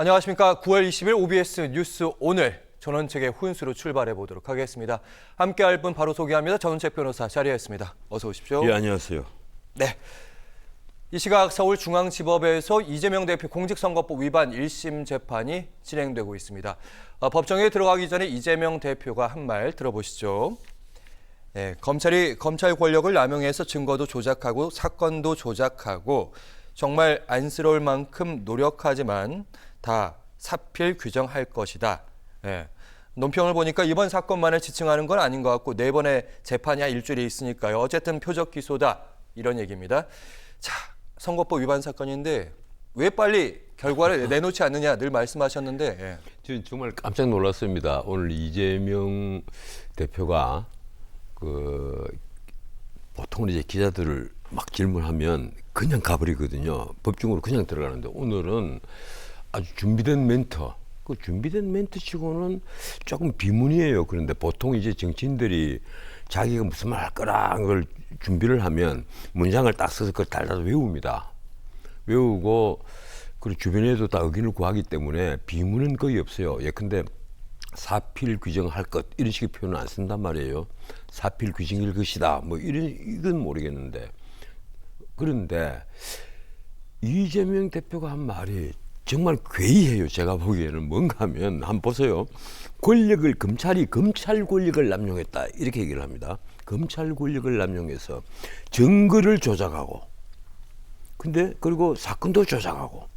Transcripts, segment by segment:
안녕하십니까. 9월 20일 OBS 뉴스 오늘 전원책의 훈수로 출발해 보도록 하겠습니다. 함께할 분 바로 소개합니다. 전원책 변호사 자리했습니다. 어서 오십시오. 예, 안녕하세요. 네. 이 시각 서울중앙지법에서 이재명 대표 공직선거법 위반 1심 재판이 진행되고 있습니다. 법정에 들어가기 전에 이재명 대표가 한 말 들어보시죠. 네, 검찰이 검찰 권력을 남용해서 증거도 조작하고 사건도 조작하고 정말 안쓰러울 만큼 노력하지만 다 사필 규정할 것이다. 네. 논평을 보니까 이번 사건만을 지칭하는 건 아닌 것 같고 4번의 재판이야 일주일이 있으니까요. 어쨌든 표적 기소다. 이런 얘기입니다. 자, 선거법 위반 사건인데 왜 빨리 결과를 내놓지 않느냐 늘 말씀하셨는데. 예. 저는 정말 깜짝 놀랐습니다. 오늘 이재명 대표가 보통은 이제 기자들을 막 질문하면 그냥 가버리거든요. 법정으로 그냥 들어가는데 오늘은 아주 준비된 멘트. 그 준비된 멘트치고는 조금 비문이에요. 그런데 보통 이제 정치인들이 자기가 무슨 말 할 거라는 걸 준비를 하면 문장을 딱 써서 그걸 달달 외웁니다. 외우고 그리고 주변에도 다 의견을 구하기 때문에 비문은 거의 없어요. 예컨대 사필 규정할 것 이런 식의 표현은 안 쓴단 말이에요. 사필 규정일 것이다. 뭐 이건 모르겠는데 그런데 이재명 대표가 한 말이 정말 괴이해요. 제가 보기에는 뭔가 하면 한번 보세요. 검찰 권력을 남용했다 이렇게 얘기를 합니다. 검찰 권력을 남용해서 증거를 조작하고 근데 그리고 사건도 조작하고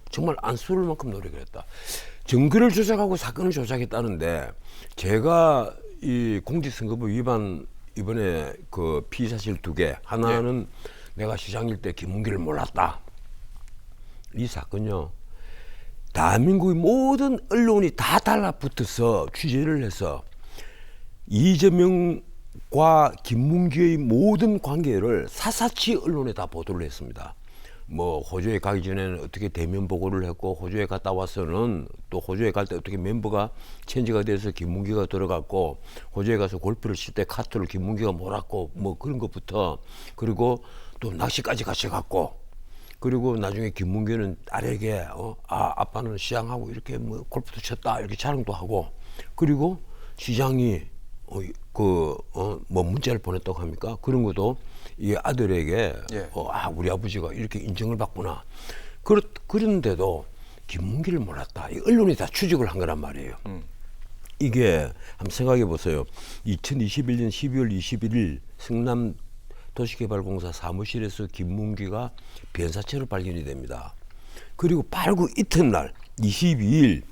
정말 안쓰러울 만큼 노력을 했다. 증거를 조작하고 사건을 조작했다는데 제가 이 공직선거법 위반 이번에 그 피의사실 2개 하나는 내가 시장일 때 김문기를 몰랐다. 이 사건요. 대한민국의 모든 언론이 다 달라붙어서 취재를 해서 이재명과 김문기의 모든 관계를 사사치 언론에 다 보도를 했습니다. 뭐 호주에 가기 전에는 어떻게 대면 보고를 했고 호주에 갔다 와서는 또 호주에 갈 때 어떻게 멤버가 체인지가 돼서 김문기가 들어갔고 호주에 가서 골프를 칠 때 카트를 김문기가 몰았고 뭐 그런 것부터 그리고 또 낚시까지 같이 갔고 그리고 나중에 김문기는 딸에게 아빠는 시장하고 이렇게 뭐 골프도 쳤다 이렇게 자랑도 하고 그리고 시장이 뭐 문자를 보냈다고 합니까? 그런 것도 이 아들에게 우리 아버지가 이렇게 인정을 받구나. 그런데도 김문기를 몰랐다. 이 언론이 다 추적을 한 거란 말이에요. 이게 한번 생각해 보세요. 2021년 12월 21일 성남 도시개발공사 사무실에서 김문기가 변사체로 발견이 됩니다. 그리고 발굴 이튿날 22일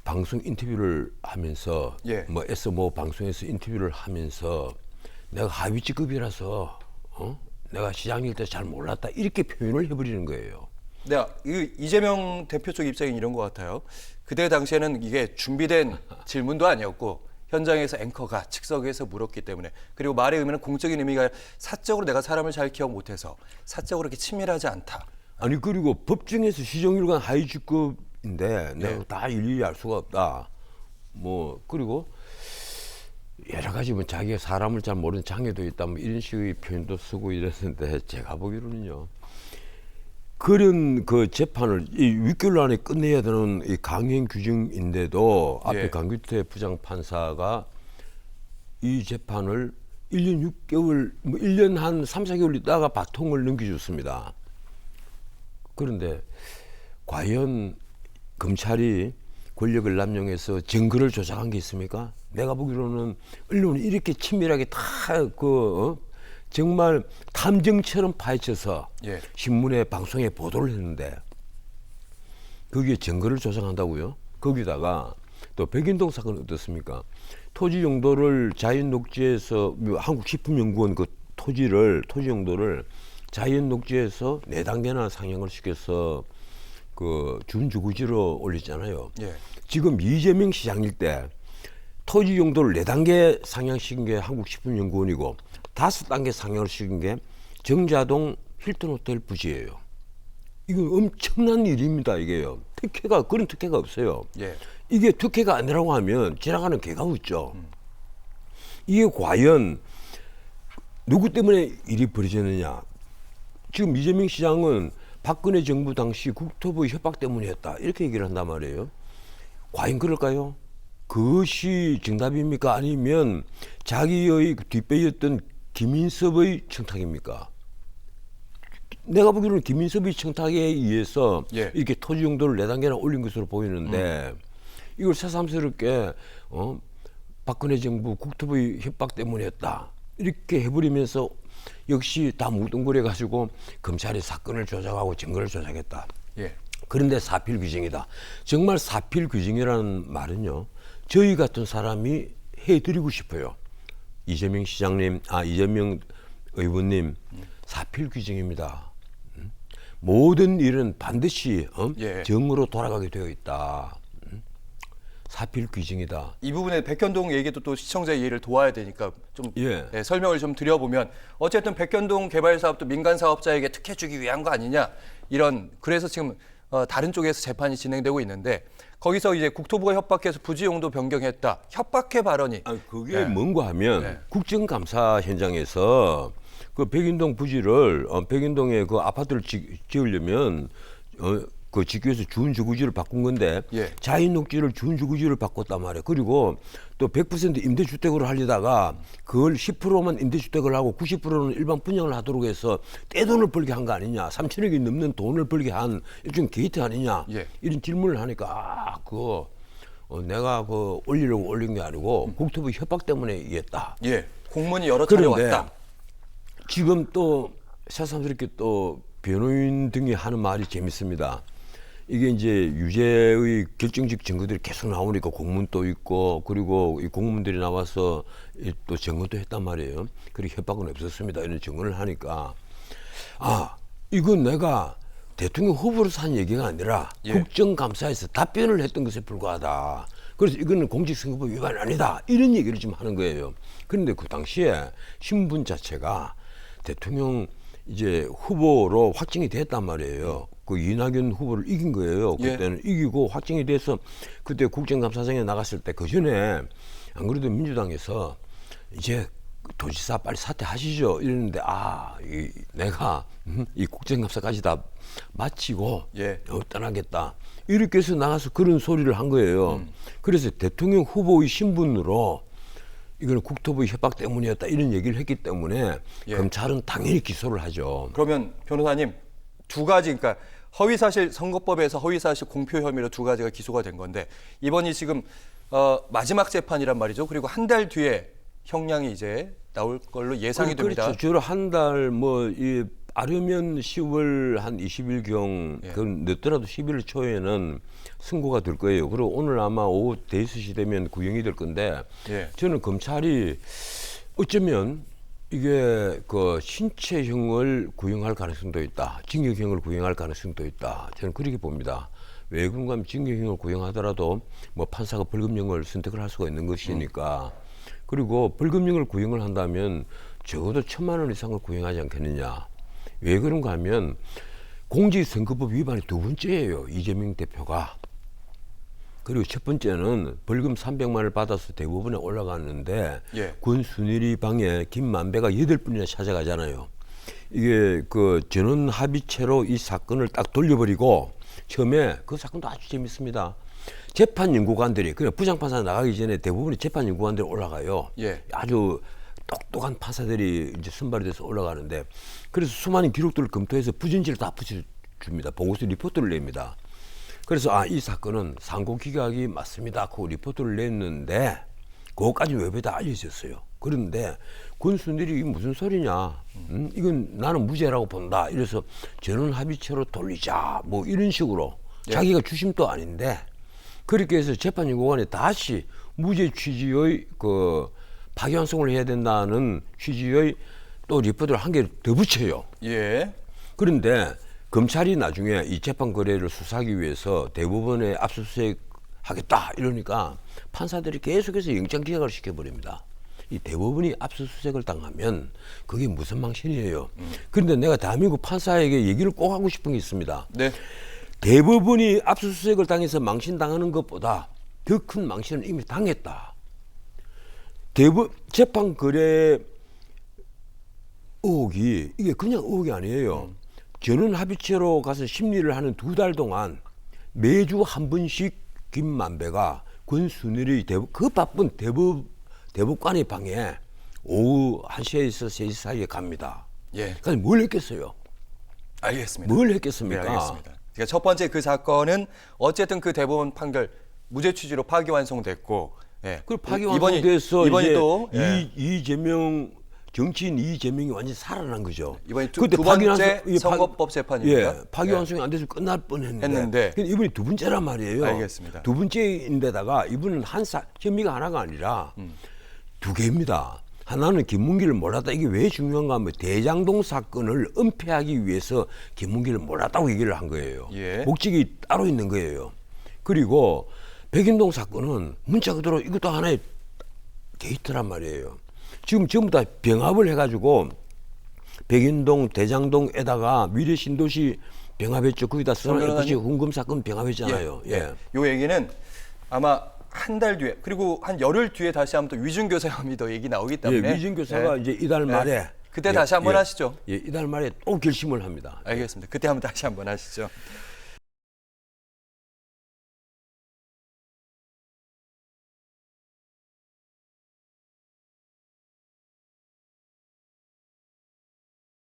방송 인터뷰를 하면서 뭐 S5 방송에서 인터뷰를 하면서 내가 하위직급이라서 내가 시장일 때 잘 몰랐다 이렇게 표현을 해버리는 거예요. 네, 이재명 대표 쪽 입장이 이런 것 같아요. 그때 당시에는 이게 준비된 질문도 아니었고 현장에서 앵커가 즉석에서 물었기 때문에 그리고 말의 의미는 공적인 의미가 사적으로 내가 사람을 잘 기억 못해서 사적으로 이렇게 친밀하지 않다. 아니 그리고 법정에서 시정일관 하위직급인데 내가 다 일일이 알 수가 없다. 뭐 그리고 여러 가지 뭐 자기가 사람을 잘 모르는 장애도 있다 뭐 이런 식의 표현도 쓰고 이랬는데 제가 보기로는요. 그런 그 재판을 이 6개월 안에 끝내야 되는 이 강행 규정인데도 앞에 강규태 부장판사가 이 재판을 1년 6개월, 뭐 1년 한 3, 4개월 있다가 바통을 넘겨줬습니다. 그런데 과연 검찰이 권력을 남용해서 증거를 조작한 게 있습니까? 내가 보기로는 언론이 이렇게 친밀하게 다 정말 탐정처럼 파헤쳐서 신문에 방송에 보도를 했는데 거기에 증거를 조작한다고요? 거기다가 또 백인동 사건은 어떻습니까? 토지 용도를 자연녹지에서 한국식품연구원 그 토지 용도를 자연녹지에서 4단계나 상향을 시켜서 그 준주거지로 올렸잖아요. 지금 이재명 시장일 때 토지 용도를 4단계 상향시킨 게 한국식품연구원이고 5단계 상향을 시킨 게 정자동 힐튼 호텔 부지예요. 이거 엄청난 일입니다. 이게요. 그런 특혜가 없어요. 이게 특혜가 아니라고 하면 지나가는 개가 웃죠. 이게 과연 누구 때문에 일이 벌어졌느냐. 지금 이재명 시장은 박근혜 정부 당시 국토부 협박 때문이었다. 이렇게 얘기를 한단 말이에요. 과연 그럴까요? 그것이 정답입니까? 아니면 자기의 뒷배였던 김인섭의 청탁입니까? 내가 보기로는 김인섭의 청탁에 의해서 예. 이렇게 토지 용도를 4단계나 올린 것으로 보이는데 이걸 새삼스럽게 박근혜 정부 국토부의 협박 때문이었다. 이렇게 해버리면서 역시 다 뭉뚱그려가지고 검찰이 사건을 조작하고 증거를 조작했다. 예. 그런데 사필 규정이다. 정말 사필 규정이라는 말은요. 저희 같은 사람이 해드리고 싶어요. 이재명 시장님, 이재명 의원님, 사필 규정입니다. 모든 일은 반드시 예. 정으로 돌아가게 되어 있다. 사필 규정이다. 이 부분에 백현동 얘기도 또 시청자 이해를 도와야 되니까 좀 예. 네, 설명을 좀 드려보면 어쨌든 백현동 개발 사업도 민간 사업자에게 특혜 주기 위한 거 아니냐 이런 그래서 지금 다른 쪽에서 재판이 진행되고 있는데 거기서 이제 국토부가 협박해서 부지 용도 변경했다 협박해 발언이 그게 네. 뭔가 하면 네. 국정감사 현장에서 그 백인동 부지를 백인동에 그 아파트를 지으려면 그 짓기 위해서 준주거지를 바꾼 건데 예. 자인 녹지를 준주거지를 바꿨단 말이에요. 그리고 또 100% 임대주택으로 하려다가 그걸 10%만 임대주택을 하고 90%는 일반 분양을 하도록 해서 떼돈을 벌게 한 거 아니냐. 3천억이 넘는 돈을 벌게 한 일종의 게이트 아니냐. 예. 이런 질문을 하니까 그거 내가 그 올리려고 올린 게 아니고 국토부 협박 때문에 이겼다. 예 공문이 여러 차례 그런데 왔다. 지금 또 새삼스럽게 또 변호인 등이 하는 말이 재밌습니다. 이게 이제 유죄의 결정적 증거들이 계속 나오니까 공문도 있고 그리고 이 공문들이 나와서 또 증거도 했단 말이에요. 그리고 협박은 없었습니다. 이런 증언을 하니까 이건 내가 대통령 후보로서 한 얘기가 아니라 예. 국정감사에서 답변을 했던 것에 불과하다. 그래서 이거는 공직선거법 위반이 아니다. 이런 얘기를 지금 하는 거예요. 그런데 그 당시에 신분 자체가 대통령 이제 후보로 확정이 됐단 말이에요. 그 이낙연 후보를 이긴 거예요. 그때는 예. 이기고 확정이 돼서 그때 국정감사장에 나갔을 때 그 전에 안 그래도 민주당에서 이제 도지사 빨리 사퇴하시죠 이랬는데 내가 이 국정감사까지 다 마치고 예. 떠나겠다 이렇게 해서 나가서 그런 소리를 한 거예요. 그래서 대통령 후보의 신분으로 이거는 국토부의 협박 때문이었다 이런 얘기를 했기 때문에 예. 검찰은 당연히 기소를 하죠. 그러면 변호사님 두 가지 그러니까 허위사실 선거법에서 허위사실 공표 혐의로 두 가지가 기소가 된 건데 이번이 지금 마지막 재판이란 말이죠. 그리고 한 달 뒤에 형량이 이제 나올 걸로 예상이 됩니다. 그렇죠. 주로 한 달 아르면 10월 한 20일경 예. 그건 늦더라도 11월 초에는 선고가 될 거예요. 그리고 오늘 아마 오후 5시 되면 구형이 될 건데 예. 저는 검찰이 어쩌면 이게 그 신체형을 구형할 가능성도 있다. 징역형을 구형할 가능성도 있다. 저는 그렇게 봅니다. 왜 그런가 하면 징역형을 구형하더라도 뭐 판사가 벌금형을 선택을 할 수가 있는 것이니까. 그리고 벌금형을 구형을 한다면 적어도 1,000만 원 이상을 구형하지 않겠느냐. 왜 그런가 하면 공직선거법 위반이 두 번째예요. 이재명 대표가. 그리고 첫 번째는 벌금 300만 원을 받아서 대법원에 올라갔는데 예. 권순일이 방에 김만배가 8분이나 찾아가잖아요. 이게 그 전원 합의체로 이 사건을 딱 돌려버리고 처음에 그 사건도 아주 재밌습니다. 재판 연구관들이 그래 부장판사 나가기 전에 대부분의 재판 연구관들이 올라가요. 예. 아주 똑똑한 판사들이 이제 선발이 돼서 올라가는데 그래서 수많은 기록들을 검토해서 부진지를 다 붙여줍니다. 보고서 리포트를 냅니다. 그래서 이 사건은 상고 기각이 맞습니다. 그 리포트를 냈는데 그것까지 외부에다 알려졌어요. 그런데 권순일이 이게 무슨 소리냐? 이건 나는 무죄라고 본다. 이래서 전원 합의체로 돌리자. 뭐 이런 식으로 예. 자기가 주심도 아닌데 그렇게 해서 재판연구관에 다시 무죄 취지의 그 파기환송을 해야 된다는 취지의 또 리포트를 한 개를 더 붙여요. 예. 그런데 검찰이 나중에 이 재판 거래를 수사하기 위해서 대법원에 압수수색 하겠다 이러니까 판사들이 계속해서 영장 기각을 시켜버립니다. 이 대법원이 압수수색을 당하면 그게 무슨 망신이에요. 그런데 내가 대한민국 판사에게 얘기를 꼭 하고 싶은 게 있습니다. 네. 대법원이 압수수색을 당해서 망신당하는 것보다 더 큰 망신을 이미 당했다. 재판 거래 의혹이 이게 그냥 의혹이 아니에요. 전원 합의체로 가서 심리를 하는 2달 동안 매주 한 번씩 김만배가 권순일의 그 바쁜 대법관의 방에 오후 1시에서 3시 사이에 갑니다. 예. 그래서 뭘 했겠어요? 알겠습니다. 뭘 했겠습니까? 네, 알겠습니다. 그러니까 첫 번째 그 사건은 어쨌든 그 대법원 판결 무죄 취지로 파기환송됐고, 예. 그리고 파기환송돼서 이번이 이제 또 이재명 정치인 이재명이 완전히 살아난 거죠. 이번이 두 그때 번째 파기환송- 선거법 재판입니다. 예, 파기환송이 안 돼서 끝날 뻔했는데 했는데. 근데 이번이 두 번째란 말이에요. 알겠습니다. 두 번째인데다가 이분은 혐의가 하나가 아니라 두 개입니다. 하나는 김문기를 몰랐다. 이게 왜 중요한가 하면 대장동 사건을 은폐하기 위해서 김문기를 몰랐다고 얘기를 한 거예요. 예. 목적이 따로 있는 거예요. 그리고 백인동 사건은 문자 그대로 이것도 하나의 게이트란 말이에요. 지금 전부 다 병합을 해가지고 백인동, 대장동에다가 미래신도시 병합했죠. 거기다 서울FC 훈금 사건 병합했잖아요. 예. 요 얘기는 아마 한 달 뒤에 그리고 한 열흘 뒤에 다시 한번 또 위준교사 혐의 더 얘기 나오기 때문에 위준교사가 이제 이달 말에 그때 다시 한번 하시죠. 예, 이달 말에 또 결심을 합니다. 알겠습니다. 그때 한번 다시 한번 하시죠.